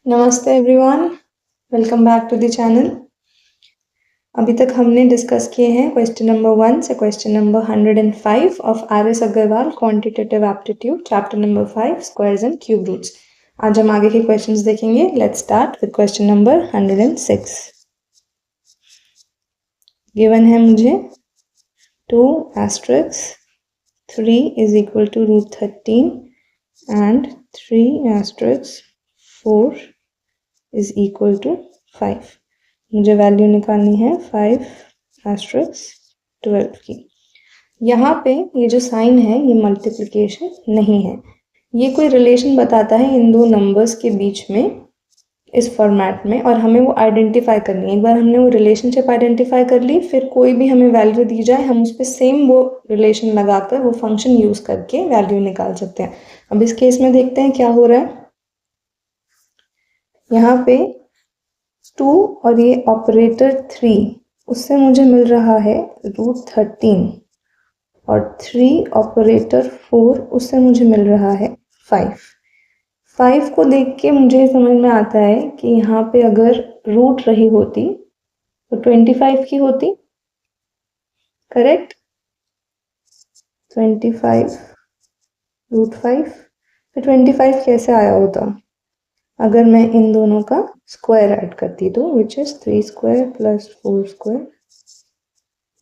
नमस्ते everyone, welcome back to the channel. अभी तक हमने डिस्कस किए हैं क्वेश्चन नंबर 1 से question number 105 of R S. Agarwal quantitative aptitude chapter number 5 squares and cube roots. आज हम आगे के क्वेश्चंस देखेंगे। Let's start with question number 106। Given है मुझे 2 asterisk 3 is equal to root 13 and 3 asterisk 4 is equal to 5। मुझे value निकालनी है 5 asterisk 12 की। यहाँ पे ये जो साइन है ये मल्टीप्लिकेशन नहीं है, ये कोई रिलेशन बताता है इन दो नंबर्स के बीच में इस फॉर्मेट में, और हमें वो आइडेंटिफाई करनी है। एक बार हमने वो रिलेशनशिप आइडेंटिफाई कर ली, फिर कोई भी हमें वैल्यू दी जाए हम उस पर सेम वो रिलेशन लगाकर वो फंक्शन यूज करके वैल्यू निकाल सकते हैं। अब इस केस में देखते हैं क्या हो रहा है। यहाँ पे 2 और ये ऑपरेटर 3, उससे मुझे मिल रहा है रूट 13, और 3 ऑपरेटर 4, उससे मुझे मिल रहा है 5 को देख के मुझे समझ में आता है कि यहाँ पे अगर रूट रही होती तो 25 की होती, करेक्ट। 25 रूट 5, फिर 25 कैसे आया होता अगर मैं इन दोनों का स्क्वायर ऐड करती तो, which is 3 square plus 4 square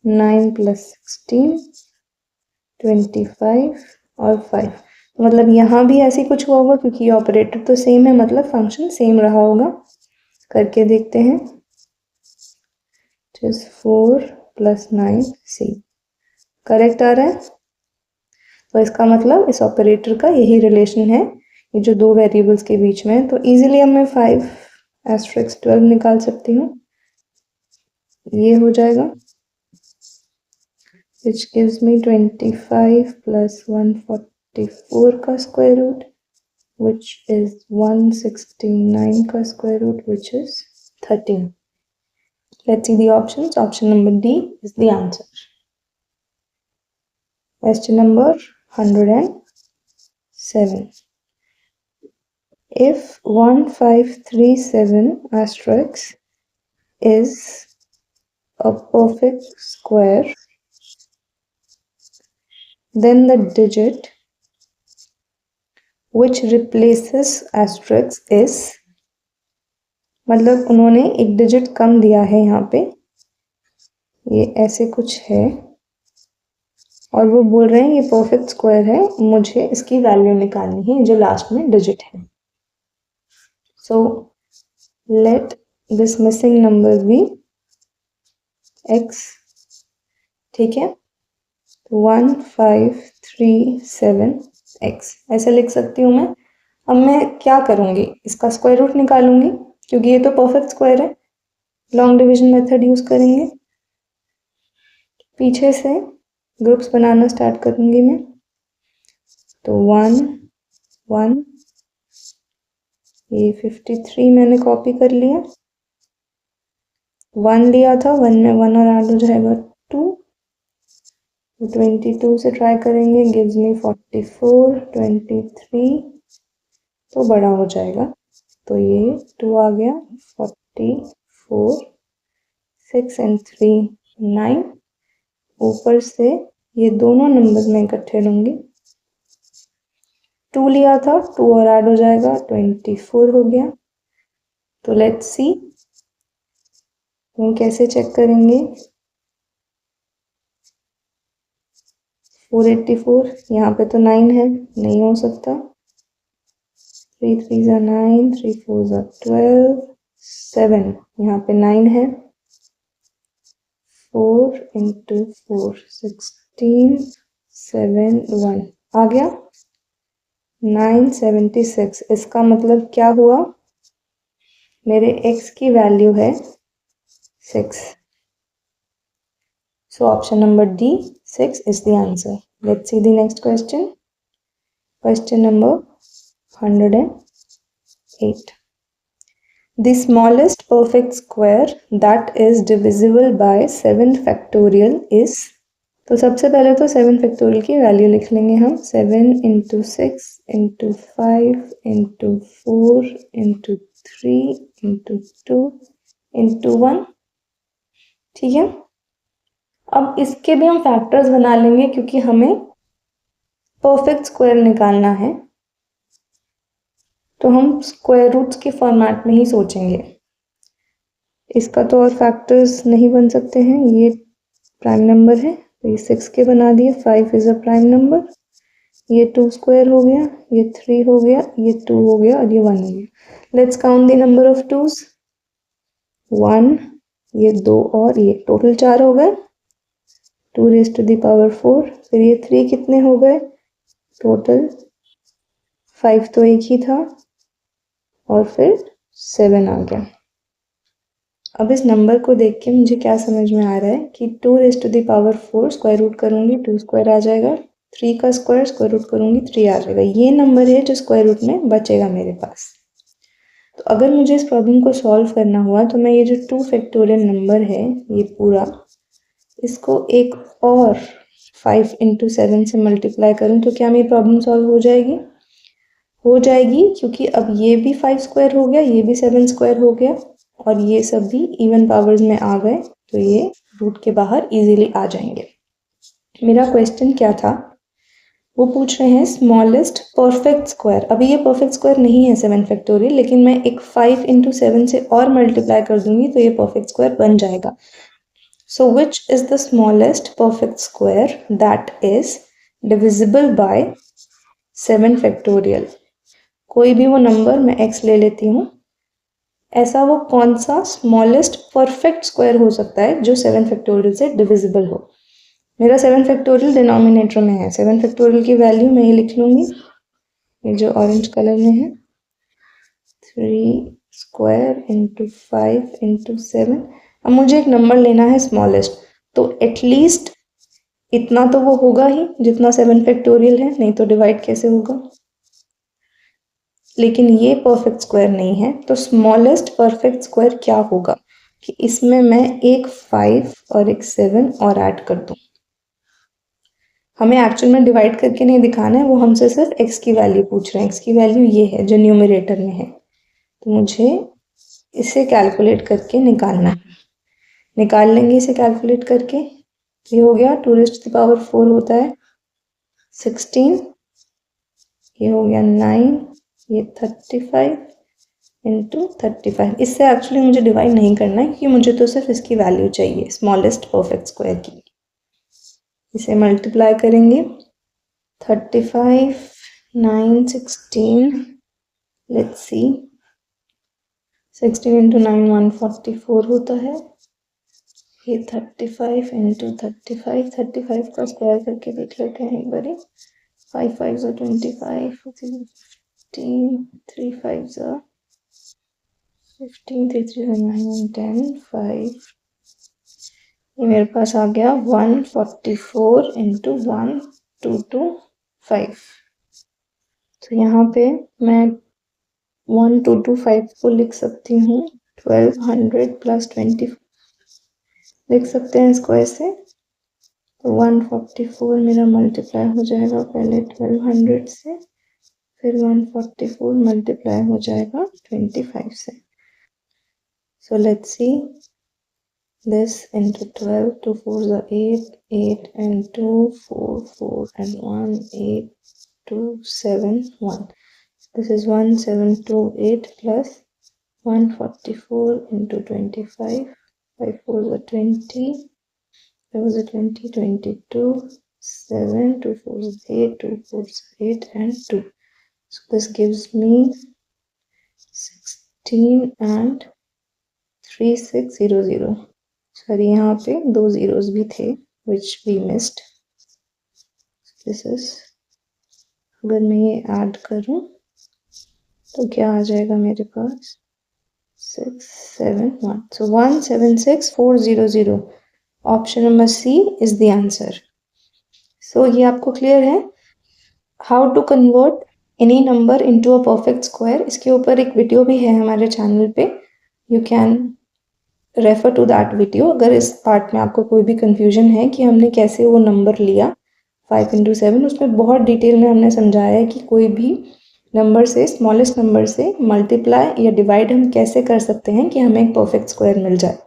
9 plus 16 25 और 5। मतलब यहाँ भी ऐसे कुछ हुआ होगा क्योंकि ये ऑपरेटर तो सेम है, मतलब फंक्शन सेम रहा होगा। करके देखते हैं, 4 प्लस 9 सी करेक्ट आ रहा है। तो इसका मतलब इस ऑपरेटर का यही रिलेशन है, ये जो दो वेरिएबल्स के बीच में है। तो इजीली अब मैं 5 asterisk 12 निकाल सकती हूँ। ये हो जाएगा which gives me 25 plus 144 का स्क्वायर रूट, which is 169 का square root, which is 13। Let's see the options. Option number D is the answer. Question number 107. If 1537 asterisk is a perfect square, then the digit which replaces asterisk is, मतलब उन्होंने एक digit कम दिया है यहाँ पे, ये ऐसे कुछ है, और वो बोल रहे हैं ये परफेक्ट स्क्वायर है, मुझे इसकी वैल्यू निकालनी है जो लास्ट में डिजिट है। So let this missing number be x, ठीक है। 1537x ऐसे लिख सकती हूँ मैं। अब मैं क्या करूँगी, इसका स्क्वायर रूट निकालूंगी क्योंकि ये तो परफेक्ट स्क्वायर है। लॉन्ग डिवीजन मेथड यूज करेंगे, पीछे से ग्रुप्स बनाना स्टार्ट करूंगी मैं। तो 1 1, ये 53 मैंने कॉपी कर लिया, 1 लिया था, 1 में 1 और ऐड हो जाएगा 2, 22 से ट्राई करेंगे, गिव्स मी 44, 23 तो बड़ा हो जाएगा, तो ये 2 आ गया, 44, 6 and 3 9, ऊपर से ये दोनों नंबर में इकट्ठे लूंगी। 2 लिया था, 2 और ऐड हो जाएगा, 24 हो गया। तो लेट्स सी हम कैसे चेक करेंगे। 484, यहाँ पे तो 9 है, नहीं हो सकता। 3 3 are 9, 3 4 are 12, 7 यहाँ पे 9 है, 4 into 4 16, 7 1 आ गया 976। इसका मतलब क्या हुआ, मेरे x की वैल्यू है 6। So option number D, 6 is the answer. Let's see the next question. Question number 108. The smallest perfect square that is divisible by 7 factorial is, तो सबसे पहले तो 7 फैक्टोरियल की वैल्यू लिख लेंगे हम। 7 into 6 into 5 into 4 into 3 into 2 into 1। ठीक है, अब इसके भी हम फैक्टर्स बना लेंगे क्योंकि हमें परफेक्ट स्क्वायर निकालना है, तो हम स्क्वायर रूट्स के फॉर्मेट में ही सोचेंगे। इसका तो और फैक्टर्स नहीं बन सकते हैं, ये प्राइम नंबर है तो ये 6 के बना दिए। 5 इज अ प्राइम नंबर, ये 2 स्क्वायर हो गया, ये 3 हो गया, ये 2 हो गया और ये 1 हो गया। Let's count the number of twos. 1, ये 2 और ये टोटल 4 हो गए। 2 रेज़ टू द पावर 4, फिर ये 3 कितने हो गए टोटल? 5 तो एक ही था और फिर 7 आ गया। अब इस नंबर को देख के मुझे क्या समझ में आ रहा है कि 2 raise to the power 4 square root करूंगी 2 स्क्वायर आ जाएगा, 3 का स्क्वायर रूट करूंगी 3 आ जाएगा। ये नंबर है जो स्क्वायर रूट में बचेगा मेरे पास। तो अगर मुझे इस प्रॉब्लम को सॉल्व करना हुआ तो मैं ये जो 2 फैक्टोरियल नंबर है ये पूरा, इसको एक और 5 इंटू 7 से मल्टीप्लाई करूँ तो क्या मेरी प्रॉब्लम सॉल्व हो जाएगी? हो जाएगी, क्योंकि अब ये भी 5 स्क्वायर हो गया, ये भी 7 स्क्वायर हो गया और ये सब भी इवन पावर्स में आ गए, तो ये रूट के बाहर इजीली आ जाएंगे। मेरा क्वेश्चन क्या था, वो पूछ रहे हैं स्मॉलेस्ट परफेक्ट स्क्वायर। अभी ये परफेक्ट स्क्वायर नहीं है 7 फैक्टोरियल, लेकिन मैं एक 5 इंटू 7 से और मल्टीप्लाई कर दूंगी तो ये परफेक्ट स्क्वायर बन जाएगा। So which is the smallest perfect square that is divisible by 7 factorial? कोई भी वो नंबर मैं x ले लेती हूँ, ऐसा वो कौन सा स्मॉलेस्ट परफेक्ट स्क्वायर हो सकता है जो 7 फैक्टोरियल से डिविजिबल हो? मेरा 7 फैक्टोरियल डिनोमिनेटर में है। 7 फैक्टोरियल की वैल्यू मैं ये लिख लूँगी, ये जो ऑरेंज कलर में है, 3 स्क्वायर इंटू 5 इंटू 7। अब मुझे एक नंबर लेना है स्मॉलेस्ट, तो एटलीस्ट इतना तो वो होगा ही जितना 7 फैक्टोरियल है, नहीं तो डिवाइड कैसे होगा? लेकिन ये परफेक्ट स्क्वायर नहीं है, तो स्मॉलेस्ट परफेक्ट स्क्वायर क्या होगा कि इसमें मैं एक 5 और एक 7 और ऐड कर दूं। हमें एक्चुअल में डिवाइड करके नहीं दिखाना है, वो हमसे सिर्फ x की वैल्यू पूछ रहे हैं। x की वैल्यू ये है जो न्यूमरेटर में है, तो मुझे इसे कैलकुलेट करके निकालना है। निकाल लेंगे इसे कैलकुलेट करके। ये हो गया 2 रेज़ टू द पावर 4 होता है 16, ये हो गया 9, ये 35 इंटू 35। इससे एक्चुअली मुझे डिवाइड नहीं करना है क्योंकि मुझे तो सिर्फ इसकी वैल्यू चाहिए स्मॉलेस्ट परफेक्ट स्क्वायर की। इसे मल्टीप्लाई करेंगे 35, 9, 16, लेट्स सी, 16 इंटू 9 144 होता है। ये 35 इंटू 35, 35 का स्क्वायर करके देख लेते हैं एक बारी। 5 5 25, 15, 3 5 15, 3 3 9 10, 5। ये मेरे पास आ गया 144 इंटू 1225। तो यहाँ पे मैं 1225 को लिख सकती हूँ 1200 प्लस 20 लिख सकते हैं इसको ऐसे। तो 144 मेरा मल्टीप्लाई हो जाएगा पहले 1200 से, फिर 144 मल्टीप्लाई हो जाएगा 25 से। So let's see this into 12, 2 4s are 8, 8 and 2, 4, 4 and 1, 8, 2, 7, 1. This is 1728 plus 144 into 25, 5 4s are 20, 5 was a 20, 22, 7, 2 4s is 8, 2 4s 8 and 2. So this gives me 16 and 3600. Sorry यहाँ पे 2 zeros भी थे which we missed. This is, अगर मैं ये add करूँ तो क्या आ जाएगा मेरे पास 671. So 176400. Option number C is the answer. So ये आपको क्लियर है how to convert any number into a perfect square. इसके ऊपर एक वीडियो भी है हमारे चैनल पे, you can refer to that video अगर इस पार्ट में आपको कोई भी कंफ्यूजन है कि हमने कैसे वो नंबर लिया 5 इंटू 7, उसमें बहुत डिटेल में हमने समझाया है कि कोई भी नंबर से, स्मॉलेस्ट नंबर से मल्टीप्लाई या डिवाइड हम कैसे कर सकते हैं कि हमें एक परफेक्ट स्क्वायर मिल जाए।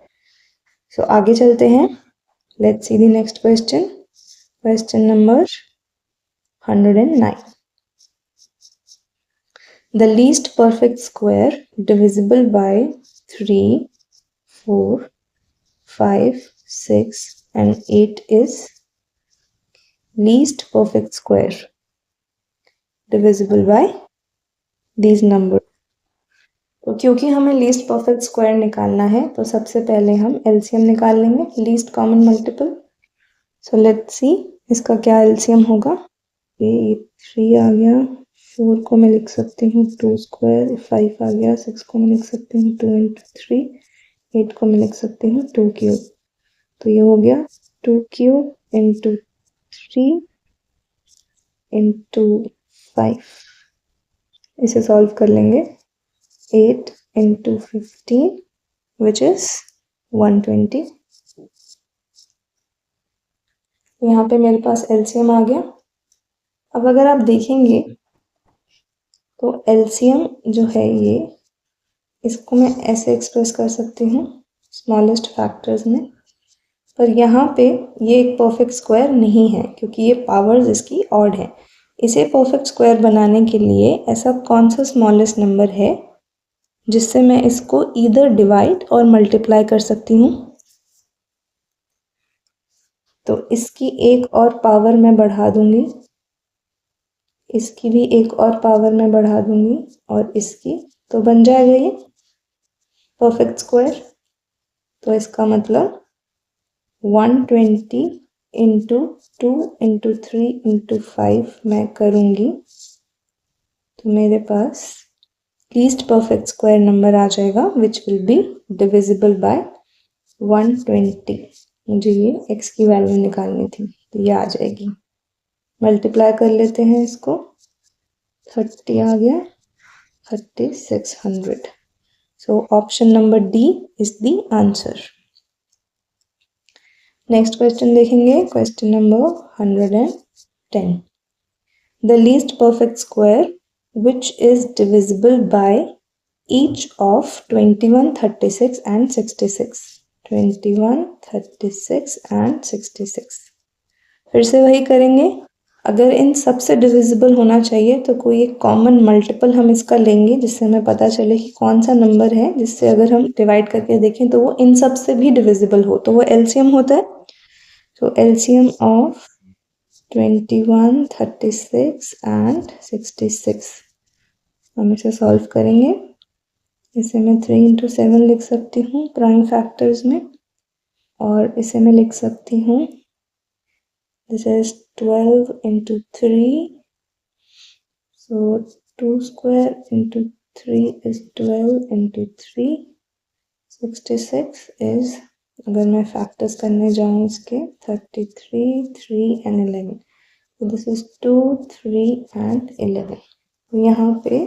सो आगे चलते हैं, let's see the next question. Question number 109। The least perfect square divisible by 3, 4, 5, 6 and 8 is least perfect square divisible by these numbers. तो क्योंकि हमें लीस्ट परफेक्ट स्क्वायर निकालना है तो सबसे पहले हम एलसीएम निकाल लेंगे, least common multiple. So let's see इसका क्या एलसीएम होगा। ये 3 आ गया, 4 को मैं लिख सकती हूँ 2 स्क्वायर, 5 आ गया, 6 को मैं लिख सकती हूँ 2 इंटू 3, 8 को मैं लिख सकती हूँ 2 क्यूब। तो ये हो गया 2 क्यूब इंटू 3 इंटू 5। इसे सॉल्व कर लेंगे, 8 इंटू 15 विच इज 120। यहाँ पे मेरे पास एलसीएम आ गया। अब अगर आप देखेंगे तो एलसीएम जो है ये, इसको मैं ऐसे एक्सप्रेस कर सकती हूँ स्मॉलेस्ट फैक्टर्स में, पर यहाँ पे ये एक परफेक्ट स्क्वायर नहीं है क्योंकि ये पावर्स इसकी ऑड है। इसे परफेक्ट स्क्वायर बनाने के लिए ऐसा कौन सा स्मॉलेस्ट नंबर है जिससे मैं इसको ईदर डिवाइड और मल्टीप्लाई कर सकती हूँ। तो इसकी एक और पावर मैं बढ़ा दूंगी, इसकी भी एक और पावर मैं बढ़ा दूंगी और इसकी, तो बन जाएगा ये परफेक्ट स्क्वायर। तो इसका मतलब 120 इंटू 2 इंटू 3 इंटू 5 मैं करूँगी तो मेरे पास लीस्ट परफेक्ट स्क्वायर नंबर आ जाएगा which will be divisible by 120। मुझे ये x की वैल्यू निकालनी थी तो ये आ जाएगी। मल्टीप्लाई कर लेते हैं इसको, 30 आ गया, 3600। So option number D is the answer. Next question देखेंगे, question number 110। The least perfect square which is divisible by each of 21, 36 and 66। 21, 36 and 66। फिर से वही करेंगे, अगर इन सबसे डिविजिबल होना चाहिए तो कोई एक कॉमन मल्टीपल हम इसका लेंगे जिससे हमें पता चले कि कौन सा नंबर है जिससे अगर हम डिवाइड करके देखें तो वो इन सब से भी डिविजिबल हो, तो वो एलसीएम होता है। तो एलसीएम ऑफ 21, 36 एंड 66 हम इसे सॉल्व करेंगे। इसे मैं 3 इंटू 7 लिख सकती हूँ प्राइम फैक्टर्स में, और इसे मैं लिख सकती हूँ, this is 12 into 3, so 2 square into 3 is 12 into 3, 66 is, अगर मैं फैक्टर्स करने जाऊँ इसके, 33, 3 and 11, so this is 2, 3 and 11। तो यहाँ पे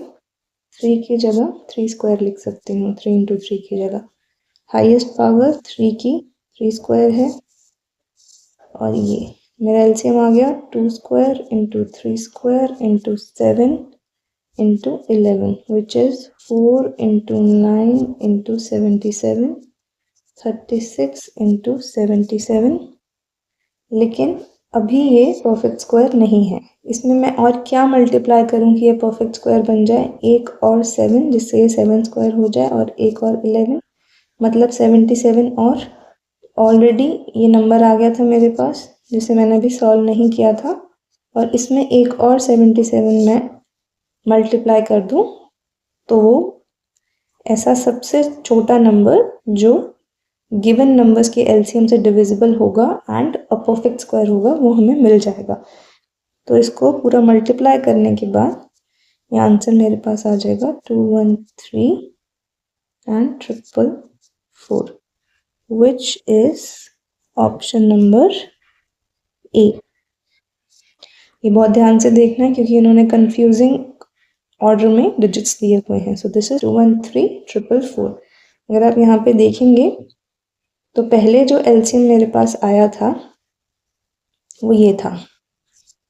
3 की जगह 3 स्क्वायर लिख सकती हूँ, 3 इंटू 3 की जगह। हाईएस्ट पावर 3 की 3 स्क्वायर है, और ये मेरा एलसीएम आ गया 2 square into 3 square into 7 into 11 which is 4 into 9 into 77, 36 into 77। लेकिन अभी ये परफेक्ट स्क्वायर नहीं है, इसमें मैं और क्या मल्टीप्लाई करूँ कि ये परफेक्ट स्क्वायर बन जाए, एक और 7 जिससे ये 7 स्क्वायर हो जाए, और एक और 11 मतलब 77, और ऑलरेडी ये नंबर आ गया था मेरे पास जिसे मैंने अभी सॉल्व नहीं किया था, और इसमें एक और 77 मैं मल्टीप्लाई कर दूं तो वो ऐसा सबसे छोटा नंबर जो गिवन नंबर्स के एलसीएम से डिविजिबल होगा एंड अ परफेक्ट स्क्वायर होगा वो हमें मिल जाएगा। तो इसको पूरा मल्टीप्लाई करने के बाद ये आंसर मेरे पास आ जाएगा 213 and 444 which is option number ए। ये बहुत ध्यान से देखना है क्योंकि इन्होंने कंफ्यूजिंग ऑर्डर में डिजिट्स दिए हुए हैं। So this is 213 444। अगर आप यहाँ पे देखेंगे तो पहले जो एलसीएम मेरे पास आया था वो ये था,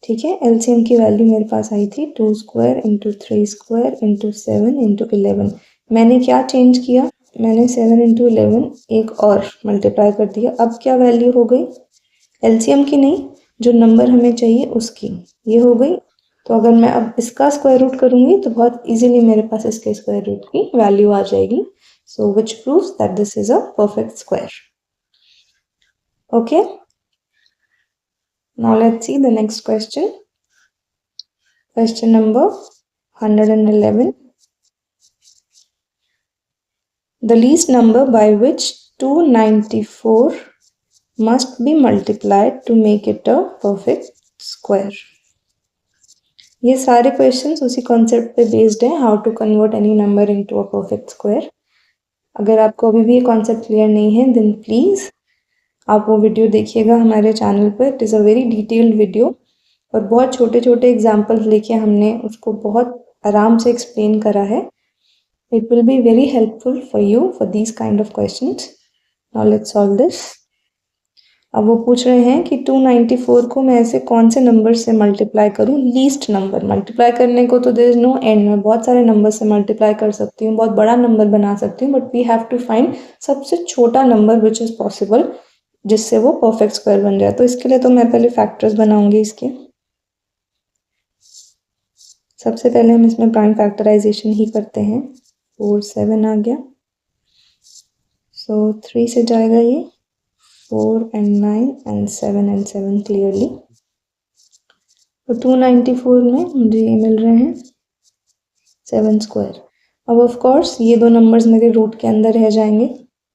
ठीक है। एलसीएम की वैल्यू मेरे पास आई थी 2 square into 3 square into 7 into 11। मैंने क्या चेंज किया, मैंने 7 इंटू 11 एक और मल्टीप्लाई कर दिया। अब क्या वैल्यू हो गई, एलसीएम की नहीं, जो नंबर हमें चाहिए उसकी, ये हो गई। तो अगर मैं अब इसका स्क्वायर रूट करूंगी तो बहुत इजीली मेरे पास इसके स्क्वायर रूट की वैल्यू आ जाएगी। So which proves that this is a perfect square. Okay, now let's see the next question. Question number 111. The least number by which 294 must be multiplied to make it a perfect square. ये सारे questions उसी concept पे based है, how to convert any number into a perfect square. अगर आपको अभी भी ये कॉन्सेप्ट क्लियर नहीं है देन प्लीज़ आप वो वीडियो देखिएगा हमारे चैनल पर। It is a very detailed video और बहुत छोटे छोटे एग्जाम्पल्स लेके हमने उसको बहुत आराम से एक्सप्लेन करा है। It will be very helpful for you for these kind of questions. Now let's solve this. अब वो पूछ रहे हैं कि 294 को मैं ऐसे कौन से नंबर से मल्टीप्लाई करूं, लीस्ट नंबर। मल्टीप्लाई करने को तो देयर इज नो एंड, मैं बहुत सारे नंबर से मल्टीप्लाई कर सकती हूँ, बहुत बड़ा नंबर बना सकती हूँ, but we have to find सबसे छोटा नंबर विच इज़ पॉसिबल जिससे वो परफेक्ट स्क्वायर बन जाए। तो इसके लिए तो मैं पहले फैक्टर्स बनाऊंगी इसके। सबसे पहले हम इसमें प्राइम फैक्टराइजेशन ही करते हैं। 4 7 आ गया, सो 3 से जाएगा ये 4 and 9 and 7 and 7 क्लियरली। तो 294 में मुझे ये मिल रहे हैं 7 स्क्वायर। अब ऑफ कोर्स ये दो नंबर्स मेरे रूट के अंदर रह जाएंगे,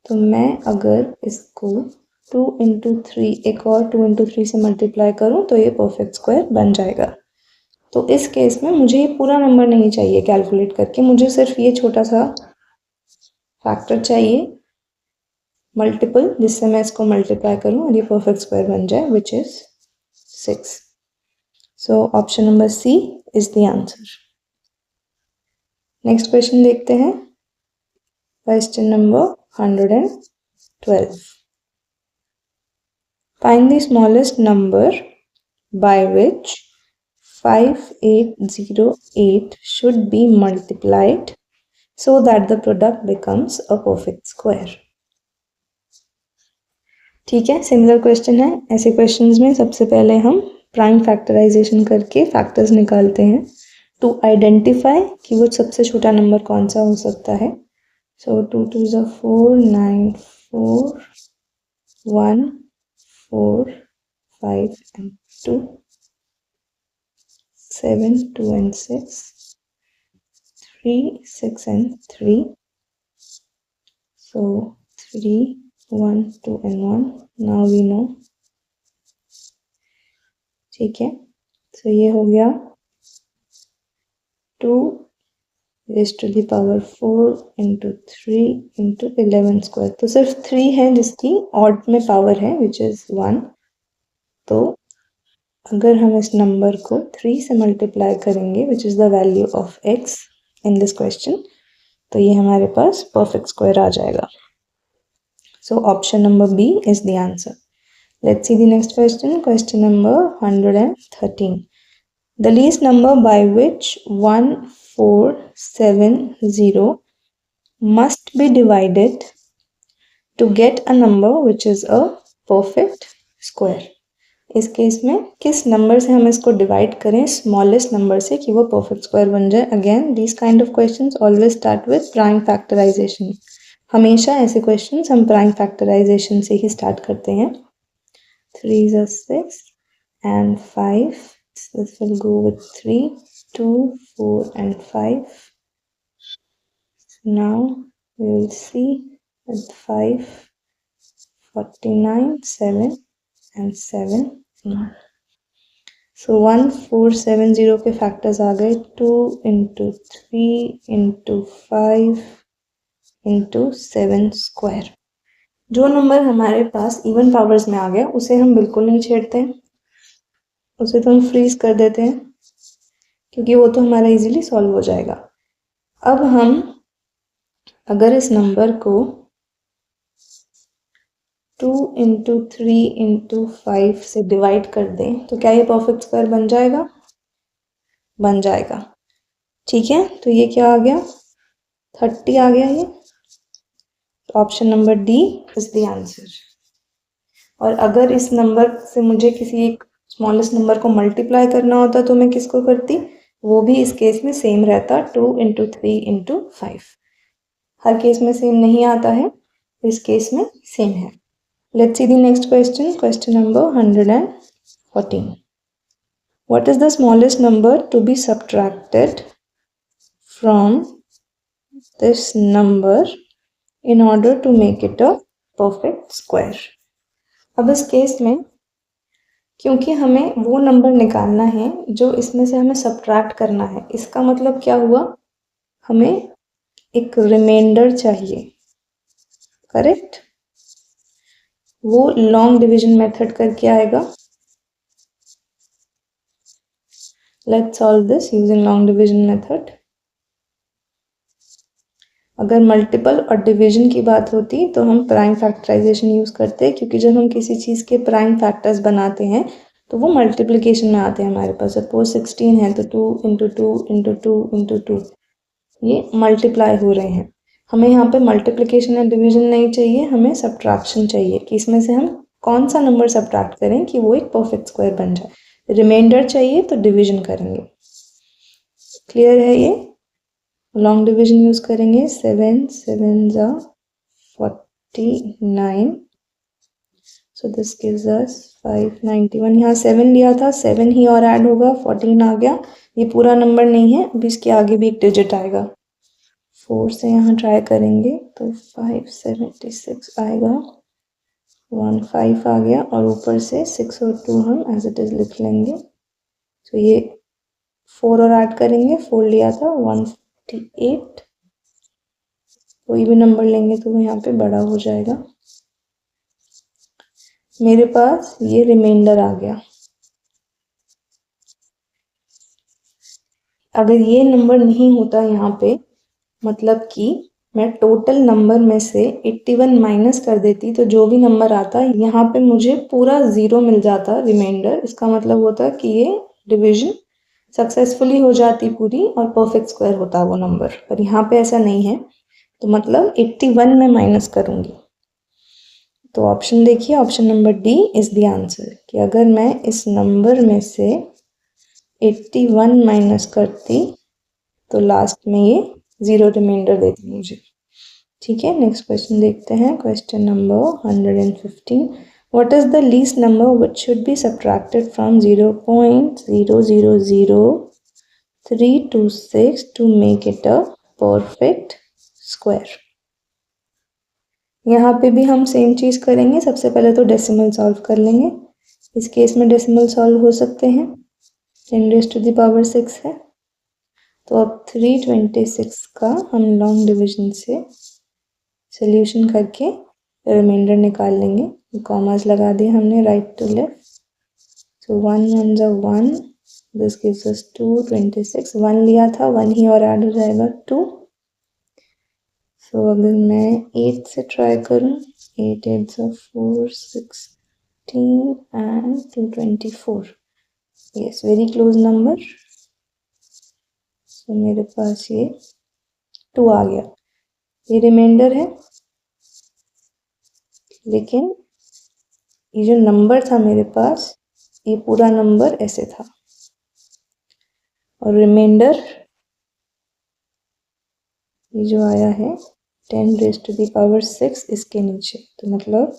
तो मैं अगर इसको 2 इंटू 3 एक और 2 इंटू 3 से मल्टीप्लाई करूँ तो ये परफेक्ट स्क्वायर बन जाएगा। तो इस केस में मुझे ये पूरा नंबर नहीं चाहिए कैलकुलेट करके, मुझे सिर्फ ये छोटा सा फैक्टर चाहिए मल्टीपल जिससे मैं इसको मल्टीप्लाई करूं और ये परफेक्ट स्क्वायर बन जाए, which is 6। So option number C is the answer. Next question देखते हैं, question number 112। Find the smallest number by which 5808 should be multiplied so that the product becomes a perfect square. ठीक है, similar question है। ऐसे questions में सबसे पहले हम प्राइम फैक्टराइजेशन करके फैक्टर्स निकालते हैं टू आइडेंटिफाई कि वो सबसे छोटा नंबर कौन सा हो सकता है। सो 2 2 is 4, 9 4 1 4 5 and 2 7 2 and 6 3 6 and 3, so 3 1 2 and 1, now we know। ठीक है, तो ये हो गया 2 raised to the power 4 into 3 into 11 square. तो सिर्फ 3 है जिसकी ऑड में पावर है विच इज 1। तो अगर हम इस नंबर को 3 से मल्टीप्लाई करेंगे which is the value of x in this question, तो ये हमारे पास परफेक्ट स्क्वायर आ जाएगा। So option number B is the answer. Let's see the next question, question number 113। The least number by which 1470 must be divided to get a number which is a perfect square. इस case में किस number से हम इसको divide करें smallest number से कि वो परफेक्ट स्क्वायर बन जाए। Again this kind of questions always start with prime factorization. हमेशा ऐसे क्वेश्चंस हम प्राइम फैक्टराइजेशन से ही स्टार्ट करते हैं। 3 is 6 and 5, this will go with 3 2 4 and 5। now we will see with 5 49 7 and 7 9। so 1470 के फैक्टर्स आ गए 2 into 3 into 5 into 7 स्क्वायर। जो number हमारे पास इवन पावर्स में आ गया उसे हम बिल्कुल नहीं छेड़ते हैं, उसे तो हम फ्रीज कर देते हैं क्योंकि वो तो हमारा इजीली सॉल्व हो जाएगा। अब हम अगर इस नंबर को 2 इंटू 3 इंटू 5 से डिवाइड कर दें तो क्या ये परफेक्ट स्क्वायर बन जाएगा? बन जाएगा। ठीक है, तो ये क्या आ गया? 30 आ गया ये। Option number D is the answer. और अगर इस नंबर से मुझे किसी एक स्मॉलेस्ट नंबर को मल्टीप्लाई करना होता तो मैं किसको करती? वो भी इस केस में सेम रहता, 2 इंटू 3 इंटू 5। हर केस में सेम नहीं आता है, इस केस में सेम है। Let's see the next question, question number 114. What is the smallest number to be subtracted from this number in order to make it a perfect square? अब इस case में क्योंकि हमें वो नंबर निकालना है जो इसमें से हमें सब्ट्रैक्ट करना है, इसका मतलब क्या हुआ? हमें एक रिमाइंडर चाहिए, करेक्ट? वो लॉन्ग डिवीजन मेथड करके आएगा। Let's solve this using long division method. अगर मल्टीपल और डिवीजन की बात होती तो हम प्राइम फैक्टराइजेशन यूज करते, क्योंकि जब हम किसी चीज के प्राइम फैक्टर्स बनाते हैं तो वो मल्टीप्लिकेशन में आते हैं हमारे पास। सपोज 16 है तो 2 इंटू 2 इंटू 2 इंटू 2 ये मल्टीप्लाई हो रहे हैं। हमें यहाँ पे मल्टीप्लिकेशन या डिवीजन नहीं चाहिए, हमें सब्ट्रैक्शन चाहिए कि इसमें से हम कौन सा नंबर सब्ट्रैक्ट करें कि वो एक परफेक्ट स्क्वायर बन जाए। रिमाइंडर चाहिए तो डिवीजन करेंगे। क्लियर है ये? लॉन्ग डिवीजन यूज करेंगे। 7 7 जा 49, सो दिस गिव्स अस 591। यहाँ 7 लिया था, 7 ही और ऐड होगा, 14 आ गया। ये पूरा नंबर नहीं है, अभी इसके आगे भी एक डिजिट आएगा। 4 से यहाँ ट्राई करेंगे तो 576 आएगा। 1 5 आ गया और ऊपर से 6 और 2 हम एज इट इज लिख लेंगे। तो ये 4 और ऐड करेंगे, 4 लिया था, 148। कोई भी नंबर लेंगे तो वो यहाँ पे बड़ा हो जाएगा। मेरे पास ये रिमाइंडर आ गया। अगर ये नंबर नहीं होता यहाँ पे, मतलब कि मैं टोटल नंबर में से 81 माइनस कर देती तो जो भी नंबर आता यहाँ पे मुझे पूरा 0 मिल जाता रिमाइंडर। इसका मतलब होता कि ये डिवीजन सक्सेसफुली हो जाती पूरी और परफेक्ट स्क्वायर होता वो नंबर, पर यहाँ पे ऐसा नहीं है, तो मतलब 81 में माइनस करूँगी। तो ऑप्शन देखिए, option number D is the answer कि अगर मैं इस नंबर में से 81 माइनस करती तो लास्ट में ये 0 रिमाइंडर देती मुझे। ठीक है, नेक्स्ट क्वेश्चन देखते हैं, question number 115. What is the least number which should be subtracted from 0.0000326 to make it a perfect square? यहाँ पे भी हम सेम चीज करेंगे। सबसे पहले तो डेसिमल सॉल्व कर लेंगे। इस केस में डेसिमल सॉल्व हो सकते हैं, 10⁻⁶ है। तो अब 326 का हम लॉन्ग डिवीजन से सोल्यूशन करके रिमाइंडर निकाल लेंगे। कॉमास लगा दिए हमने राइट टू लेफ्ट। तो 1 1 जा 1, दिस गिव्स अस 2 26। 1 लिया था, 1 ही और ऐड हो जाएगा 2। सो अगर मैं 8 से ट्राई करूं, 8 8 जा 4 16 and 224। Yes, very close number. So मेरे पास ये 2 आ गया। ये रिमाइंडर है, लेकिन ये जो नंबर था मेरे पास, ये पूरा नंबर ऐसे था और रिमाइंडर ये जो आया है 10⁻⁶ इसके नीचे, तो मतलब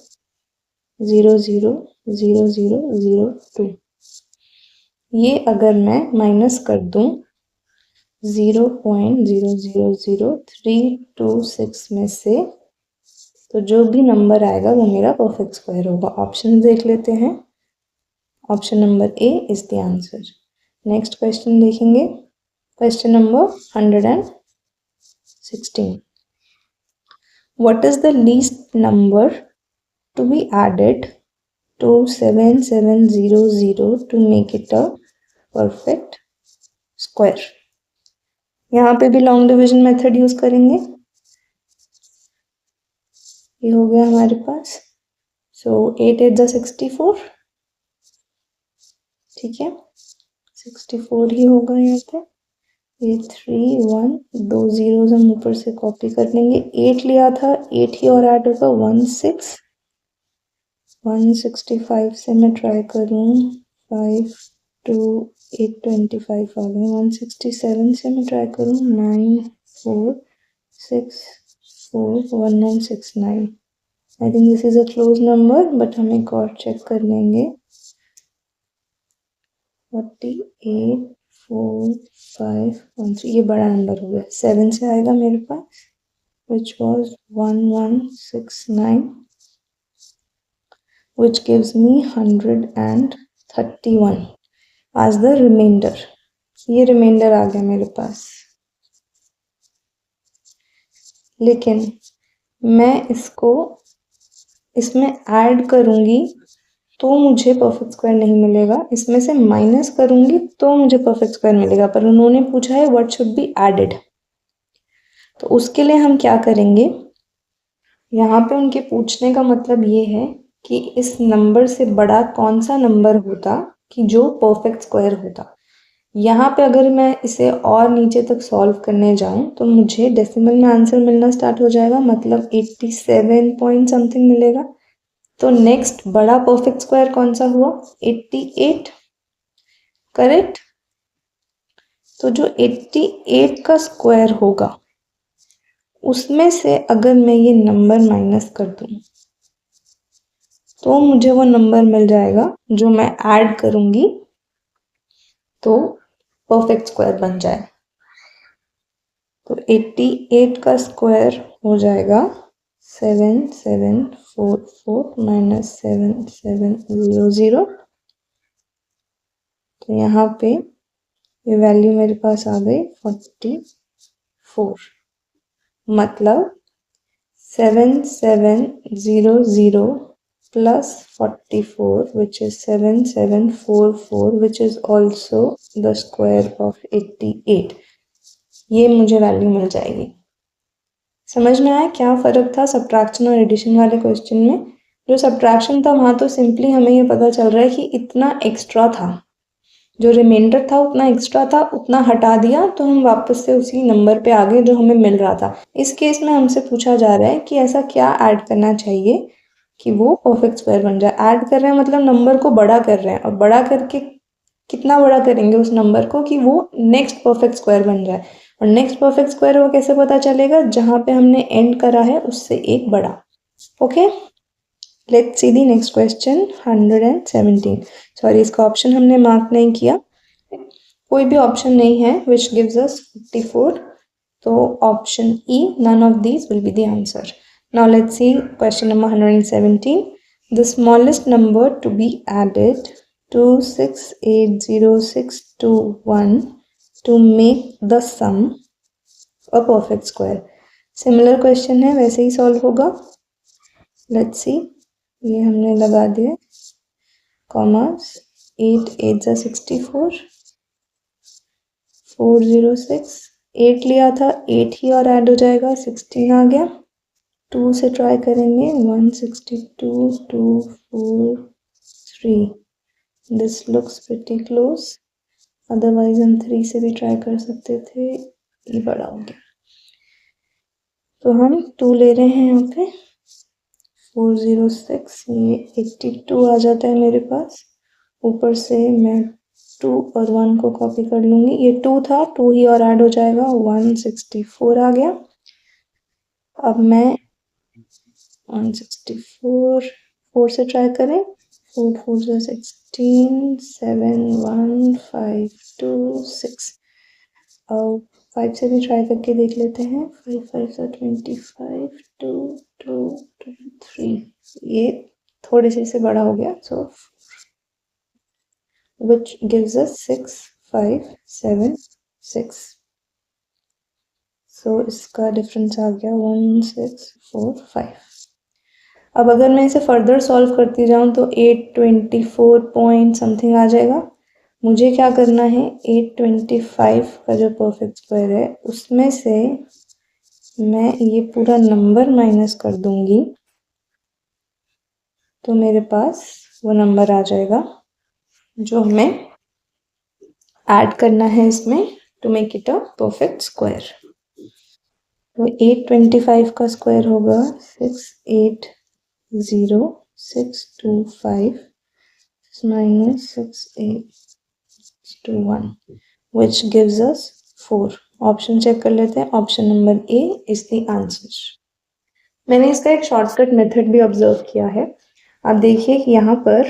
0 0 0 0 0 2। ये अगर मैं माइनस कर दूं 0.000326 में से, तो जो भी नंबर आएगा वो मेरा परफेक्ट स्क्वायर होगा। ऑप्शन देख लेते हैं। Option number A is the answer. Next question देखेंगे, question number 116. What is the least number to be added to 7700 to make it a perfect square? यहाँ पे भी लॉन्ग डिवीजन मेथड यूज करेंगे। ये हो गया हमारे पास सो 8 8 64, ठीक है 64 ही होगा यहाँ पे। ये 3 1 दो जीरोस हम ऊपर से कॉपी कर लेंगे। 8 लिया था, 8 ही और ऐड होगा 165 से मैं ट्राई करूँ 5 2 825 आ गए। 167 से मैं ट्राई करूँ 9 4 6 4 1969। I think this is a close number, but हम एक और चेक कर लेंगे। 48 4 5 1 3, ये बड़ा नंबर हो गया। 7 से आएगा मेरे पास, which was 1169, which gives me 131 as the remainder। ये रिमाइंडर आ गया मेरे पास। लेकिन मैं इसमें ऐड करूंगी तो मुझे परफेक्ट स्क्वायर नहीं मिलेगा, इसमें से माइनस करूंगी तो मुझे परफेक्ट स्क्वायर मिलेगा। पर उन्होंने पूछा है व्हाट शुड बी एडेड, तो उसके लिए हम क्या करेंगे, यहाँ पे उनके पूछने का मतलब ये है कि इस नंबर से बड़ा कौन सा नंबर होता कि जो परफेक्ट स्क्वायर होता। यहाँ पे अगर मैं इसे और नीचे तक सॉल्व करने जाऊँ तो मुझे डेसिमल में आंसर मिलना स्टार्ट हो जाएगा, मतलब 87 पॉइंट समथिंग मिलेगा। तो नेक्स्ट बड़ा परफेक्ट स्क्वायर कौन सा हुआ, 88, करेक्ट। तो जो 88 का स्क्वायर होगा उसमें से अगर मैं ये नंबर माइनस कर दूं तो मुझे वो नंबर मिल जाएगा जो मैं ऐड करूंगी तो परफेक्ट स्क्वायर बन जाए। तो 88 का स्क्वायर हो जाएगा 7744 माइनस 7700। तो यहाँ पे ये वैल्यू मेरे पास आ गई 44, मतलब 7700 plus 44, which is 7744, which is also the square of 88। ये मुझे वैल्यू मिल जाएगी। समझ में आया क्या फ़र्क था सब्ट्रैक्शन और एडिशन वाले क्वेश्चन में। जो सब्ट्रैक्शन था वहाँ तो सिंपली हमें ये पता चल रहा है कि इतना एक्स्ट्रा था, जो रिमाइंडर था उतना एक्स्ट्रा था, उतना हटा दिया तो हम वापस से उसी नंबर पे आ गए जो हमें मिल रहा था। इस केस में हमसे पूछा जा रहा है कि ऐसा क्या ऐड करना चाहिए कि वो परफेक्ट स्क्वायर बन जाए। ऐड कर रहे हैं मतलब नंबर को बड़ा कर रहे हैं, और बड़ा करके कितना बड़ा करेंगे उस नंबर को कि वो नेक्स्ट परफेक्ट स्क्वायर बन जाए। और नेक्स्ट परफेक्ट स्क्वायर वो कैसे पता चलेगा, जहाँ पे हमने एंड करा है उससे एक बड़ा। Okay, let's see the next question 117। Sorry, इसका ऑप्शन हमने मार्क नहीं किया, कोई भी ऑप्शन नहीं है विच गिव्स अस 54, तो option E, none of these will be the answer. Now let's see question number 117। The smallest number to be added to 680621 to make the sum a perfect square। Similar question है, वैसे ही solve होगा। Let's see, ये हमने लगा दिया commas. 8 8 64, 406, 8 लिया था, 8 ही और ऐड हो जाएगा 16 आ गया। 2 से ट्राई करेंगे 162 2 4 3, this looks pretty close, otherwise हम 3 से भी ट्राई कर सकते थे, ये बड़ा हो गया। तो हम 2 ले रहे हैं यहाँ पे, 406, ये 82 आ जाता है मेरे पास। ऊपर से मैं 2 और 1 को कॉपी कर लूँगी, ये 2 था, 2 ही और ऐड हो जाएगा 164 आ गया। अब मैं 164 4 से ट्राई करें, 4 4 16, 7 1 5 2 6, और 5 से भी ट्राई करके देख लेते हैं। 5 5 25 2 2 2 3, ये थोड़ी सी से बड़ा हो गया, सो which gives us 6 5 7 6। सो इसका डिफरेंस आ गया 1 6 4 5। अब अगर मैं इसे फर्दर सॉल्व करती जाऊँ तो 824 पॉइंट समथिंग आ जाएगा। मुझे क्या करना है, 825 का जो परफेक्ट स्क्वायर है उसमें से मैं ये पूरा नंबर माइनस कर दूंगी, तो मेरे पास वो नंबर आ जाएगा जो हमें ऐड करना है इसमें to make it a perfect square. तो 825 का स्क्वायर होगा 680,625 minus 6,821 which gives us 4। Option check कर लेते हैं। Option number A is the answer. मैंने इसका एक शॉर्टकट मेथड भी ऑब्जर्व किया है। आप देखिए कि यहाँ पर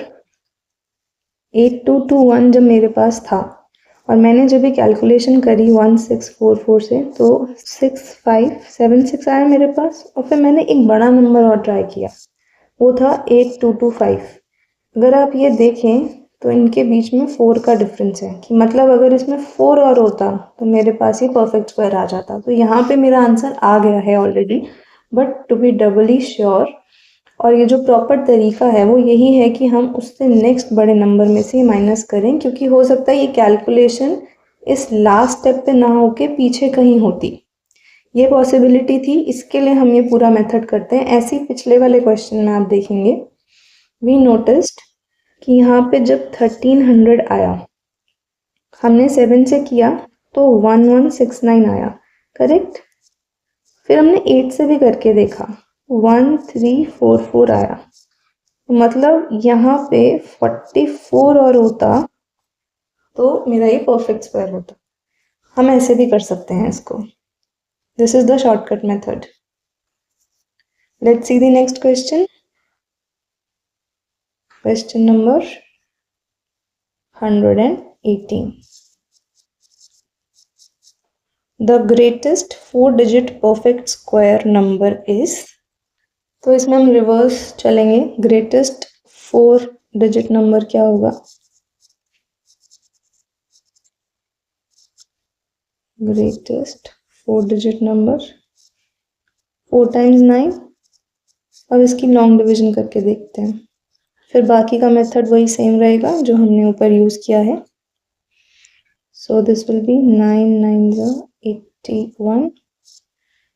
8221 जब मेरे पास था और मैंने जब भी कैलकुलेशन करी 1644 से तो 6576 आया मेरे पास, और फिर मैंने एक बड़ा नंबर और ट्राई किया, वो था 8225। अगर आप ये देखें तो इनके बीच में 4 का डिफरेंस है, कि मतलब अगर इसमें 4 और होता तो मेरे पास ये परफेक्ट स्क्वायर आ जाता। तो यहाँ पे मेरा आंसर आ गया है already, but to be doubly sure और ये जो प्रॉपर तरीका है वो यही है कि हम उससे नेक्स्ट बड़े नंबर में से माइनस करें, क्योंकि हो सकता है ये कैलकुलेशन इस लास्ट स्टेप पे ना होके पीछे कहीं होती, ये पॉसिबिलिटी थी। इसके लिए हम ये पूरा मेथड करते हैं। ऐसे ही पिछले वाले क्वेश्चन में आप देखेंगे वी नोटिस्ड कि यहाँ पे जब 1300 आया, हमने 7 से किया तो 1169 आया, करेक्ट। फिर हमने 8 से भी करके देखा, 1344 आया, मतलब यहाँ पे 44 और होता तो मेरा ये परफेक्ट स्क्वायर होता। हम ऐसे भी कर सकते हैं इसको। This is the shortcut method. Let's see the next question. Question number 118। The greatest 4-digit perfect square number is. तो इसमें हम रिवर्स चलेंगे। ग्रेटेस्ट 4-digit नंबर क्या होगा? Greatest 4-digit number 4 times 9। अब इसकी लॉन्ग डिवीजन करके देखते हैं, फिर बाकी का मेथड वही सेम रहेगा जो हमने ऊपर यूज किया है। So this will be 9 9 81,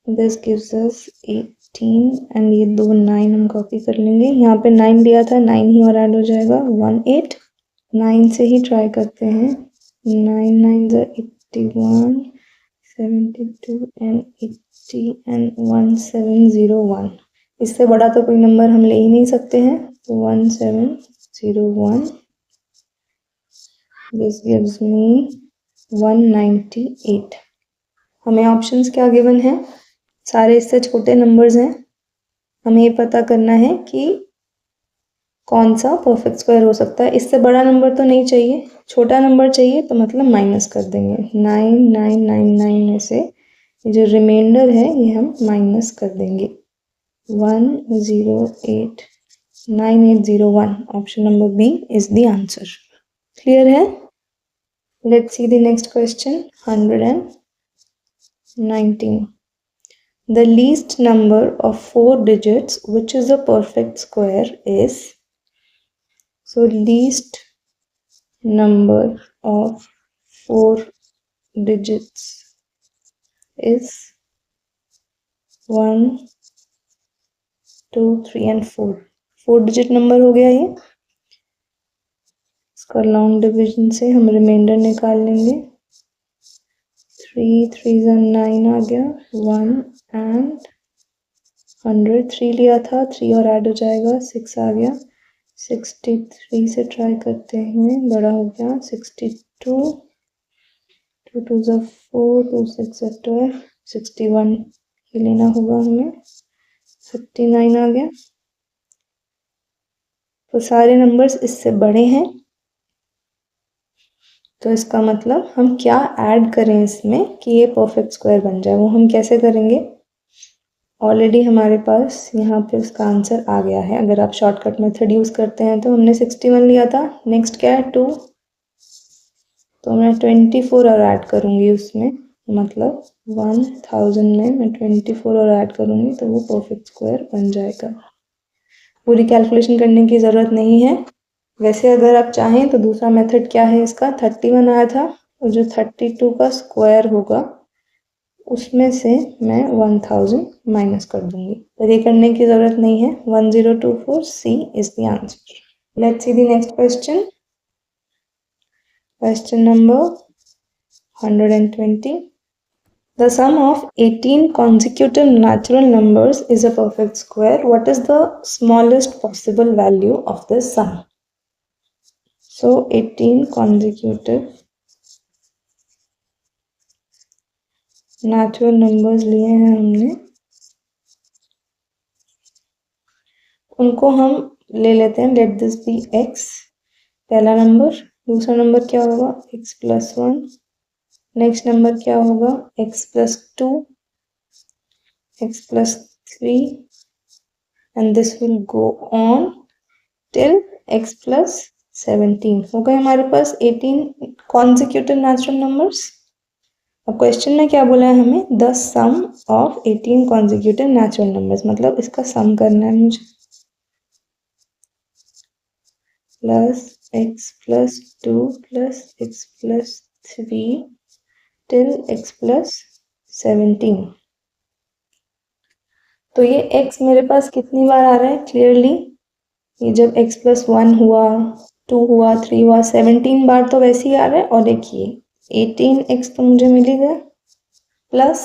this gives us 18 and ये दो 9 हम कॉपी कर लेंगे। यहाँ पे 9 दिया था, 9 ही और ऐड हो जाएगा 18। 9 से ही ट्राई करते हैं। 9 9 81, 72 एंड 80 एंड 1701। इससे बड़ा तो कोई नंबर हम ले ही नहीं सकते हैं, तो 1701। This gives me 198। हमें ऑप्शंस क्या गिवन है? सारे इससे छोटे नंबर्स हैं। हमें ये पता करना है कि कौन सा परफेक्ट स्क्वायर हो सकता है। इससे बड़ा नंबर तो नहीं चाहिए, छोटा नंबर चाहिए, तो मतलब माइनस कर देंगे। 9999 में से जो रिमाइंडर है ये हम माइनस कर देंगे। 1089801। Option number B is the answer. Clear है? Let's see the next question. 119। The least number of 4 digits which is a perfect square is. So least number of 4 digits is 1 2 3 and 4। 4 digit number हो गया ये। इसका long division से हम reminder निकाल लेंगे। 3 3 9 आ गया, 1 एंड 100। 3 लिया था, 3 और ऐड हो जाएगा, 6 आ गया। 63 से ट्राई करते हैं, बड़ा हो गया 62। 2 2 4, 2 6 12, 61 ही लेना होगा हमें। 59 आ गया। तो सारे नंबर्स इससे बड़े हैं, तो इसका मतलब हम क्या ऐड करें इसमें कि ये परफेक्ट स्क्वायर बन जाए, वो हम कैसे करेंगे? ऑलरेडी हमारे पास यहाँ पे उसका आंसर आ गया है। अगर आप शॉर्टकट मेथड यूज़ करते हैं तो हमने 61 लिया था। नेक्स्ट क्या है? 2। तो मैं 24 और ऐड करूँगी उसमें, मतलब 1000 में मैं 24 और ऐड करूँगी तो वो परफेक्ट स्क्वायर बन जाएगा। पूरी कैलकुलेशन करने की ज़रूरत नहीं है। वैसे अगर आप चाहें तो दूसरा मेथड क्या है इसका? 31 आया था और जो 32 का स्क्वायर होगा उसमें से मैं 1000 माइनस कर दूंगी, पर ये करने की जरूरत नहीं है। 1024 C is the answer. Let's see the next question. Question number 120. The sum of 18 consecutive natural numbers is a perfect square. What is the smallest possible value of this sum? So 18 consecutive natural numbers लिए हैं हमने, उनको हम ले लेते हैं। Let this B x पहला number. दूसरा नंबर क्या होगा? x plus 1। नेक्स्ट नंबर क्या होगा? x plus 2, x plus 3 and this will go on till x plus 17। हो गए हमारे पास 18 कॉन्जिक्यूटिव नेचुरल नंबर्स। अब क्वेश्चन में क्या बोला है हमें? The sum of 18 consecutive natural numbers, मतलब इसका सम करना है मुझे। Plus x plus 2 plus x plus 3 till x plus 17। तो ये x मेरे पास कितनी बार आ रहा है? क्लियरली ये जब x प्लस 1 हुआ, 2 हुआ, 3 हुआ, 17 बार तो वैसे ही आ रहा है। और देखिए 18x तो मुझे मिल ही गया, plus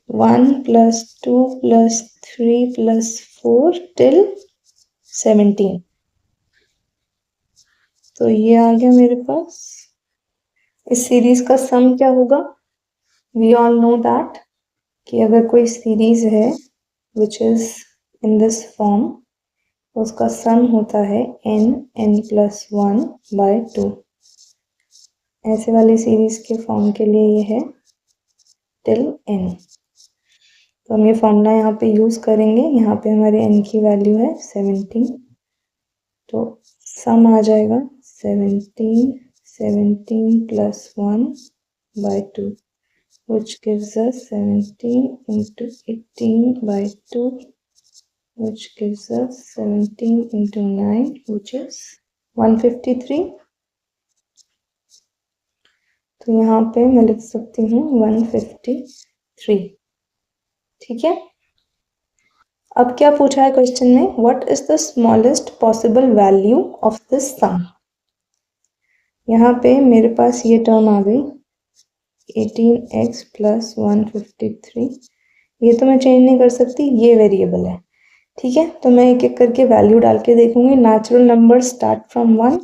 1 plus 2 plus 3 plus 4 till 17। तो ये आ गया मेरे पास। इस सीरीज का सम क्या होगा? वी ऑल नो दैट कि अगर कोई सीरीज है which is in this form, उसका सम होता है n प्लस 1 बाय 2। ऐसे वाली सीरीज के फॉर्म के लिए ये है टिल n। तो हम ये फॉर्मूला यहाँ पे यूज करेंगे। यहाँ पे हमारे n की वैल्यू है 17, तो सम आ जाएगा 17 plus 1 bye 2, which gives us 17 into 18 by 2, which gives us 17 into 9, which is 153। तो यहाँ पे मैं लिख सकती हूँ 153। ठीक है। अब क्या पूछा है क्वेश्चन में? What is the smallest possible value of this sum. यहाँ पे मेरे पास ये टर्म आ गई 18x प्लस 153। ये तो मैं चेंज नहीं कर सकती, ये वेरिएबल है। ठीक है, तो मैं एक एक करके वैल्यू डाल के देखूंगी। नेचुरल नंबर स्टार्ट फ्रॉम 1,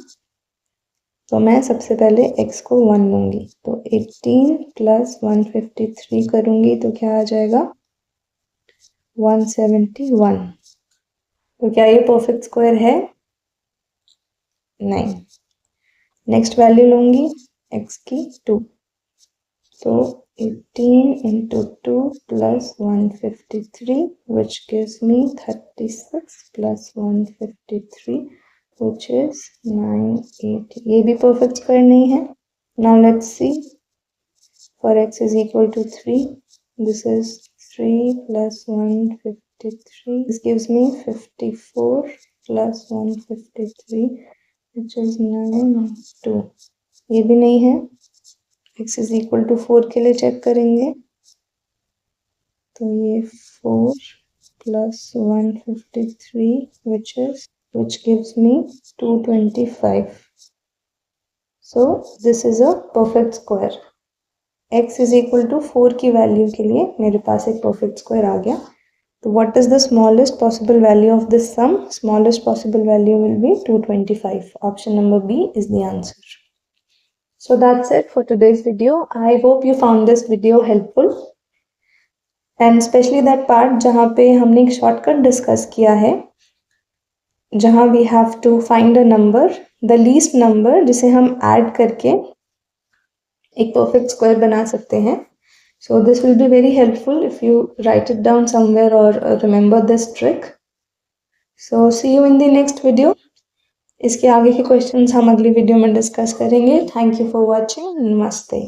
तो मैं सबसे पहले x को 1 लूंगी, तो 18 प्लस 153 करूंगी तो क्या आ जाएगा? 171। तो क्या ये परफेक्ट स्क्वायर है? नहीं। नेक्स्ट वैल्यू लूंगी x की 2, तो 18 into 2 plus 153 which gives me 36 plus 153 which is 980। ये भी परफेक्ट स्क्वायर नहीं है। Now let's see for x is equal to 3, this is 3 plus 153, this gives me 54 plus 153 which is 902। ये भी नहीं है। x is equal to 4 के लिए चेक करेंगे, तो ये 4 plus 153 which gives me 225। So this is a perfect square। x is equal to 4 की वैल्यू के लिए मेरे पास एक परफेक्ट स्क्वायर आ गया। तो what is the smallest possible value of this sum? Smallest possible value will be 225. Option number B is the answer. So that's it for today's video. I hope you found this video helpful, and especially that part जहाँ पे हमने एक shortcut discuss किया है, जहाँ we have to find a number, the least number, जिसे हम add करके एक परफेक्ट स्क्वायर बना सकते हैं। So this will be very helpful if you write it down somewhere or remember this trick. So see you in the next video. इसके आगे के क्वेश्चंस हम अगली वीडियो में डिस्कस करेंगे। Thank you for watching. नमस्ते।